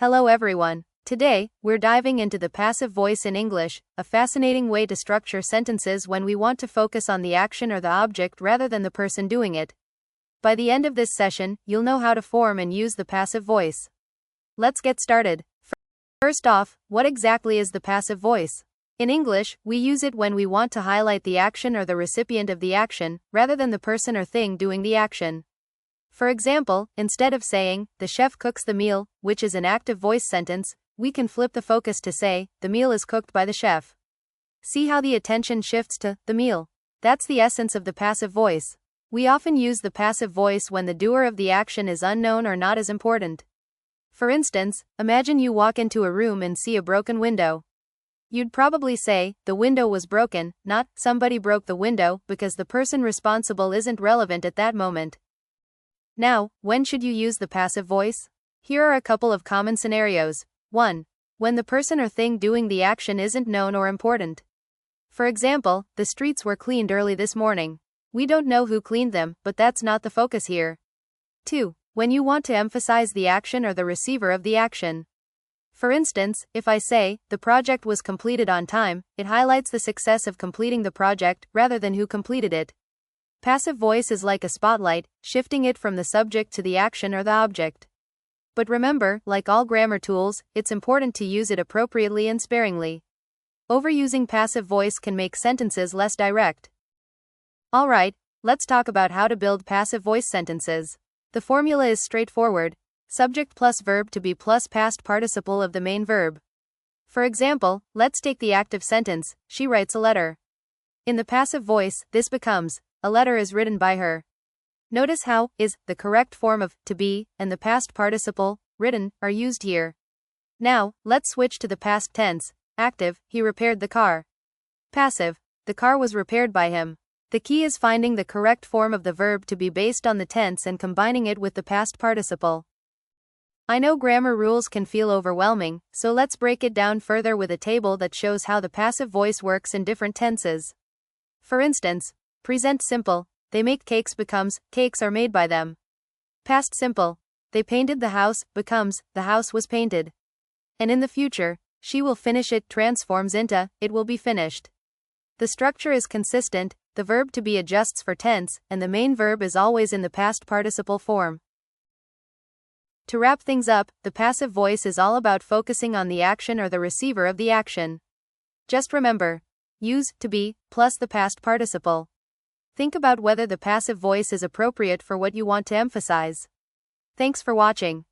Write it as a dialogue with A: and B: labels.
A: Hello everyone. Today, we're diving into the passive voice in English, a fascinating way to structure sentences when we want to focus on the action or the object rather than the person doing it. By the end of this session, you'll know how to form and use the passive voice. Let's get started. First off, what exactly is the passive voice? In English, we use it when we want to highlight the action or the recipient of the action, rather than the person or thing doing the action. For example, instead of saying, "the chef cooks the meal," which is an active voice sentence, we can flip the focus to say, "the meal is cooked by the chef." See how the attention shifts to the meal? That's the essence of the passive voice. We often use the passive voice when the doer of the action is unknown or not as important. For instance, imagine you walk into a room and see a broken window. You'd probably say, "the window was broken," not, "somebody broke the window," because the person responsible isn't relevant at that moment. Now, when should you use the passive voice? Here are a couple of common scenarios. 1. When the person or thing doing the action isn't known or important. For example, "the streets were cleaned early this morning." We don't know who cleaned them, but that's not the focus here. 2. When you want to emphasize the action or the receiver of the action. For instance, if I say, "the project was completed on time," it highlights the success of completing the project, rather than who completed it. Passive voice is like a spotlight, shifting it from the subject to the action or the object. But remember, like all grammar tools, it's important to use it appropriately and sparingly. Overusing passive voice can make sentences less direct. Alright, let's talk about how to build passive voice sentences. The formula is straightforward. Subject plus verb to be plus past participle of the main verb. For example, let's take the active sentence, "she writes a letter." In the passive voice, this becomes, "a letter is written by her." Notice how is the correct form of to be and the past participle, written, are used here. Now, let's switch to the past tense. Active, "he repaired the car." Passive, "the car was repaired by him." The key is finding the correct form of the verb to be based on the tense and combining it with the past participle. I know grammar rules can feel overwhelming, so let's break it down further with a table that shows how the passive voice works in different tenses. For instance, present simple, "they make cakes" becomes, "cakes are made by them." Past simple, "they painted the house" becomes, "the house was painted." And in the future, "she will finish it" transforms into, "it will be finished." The structure is consistent, the verb to be adjusts for tense, and the main verb is always in the past participle form. To wrap things up, the passive voice is all about focusing on the action or the receiver of the action. Just remember, use to be plus the past participle. Think about whether the passive voice is appropriate for what you want to emphasize. Thanks for watching.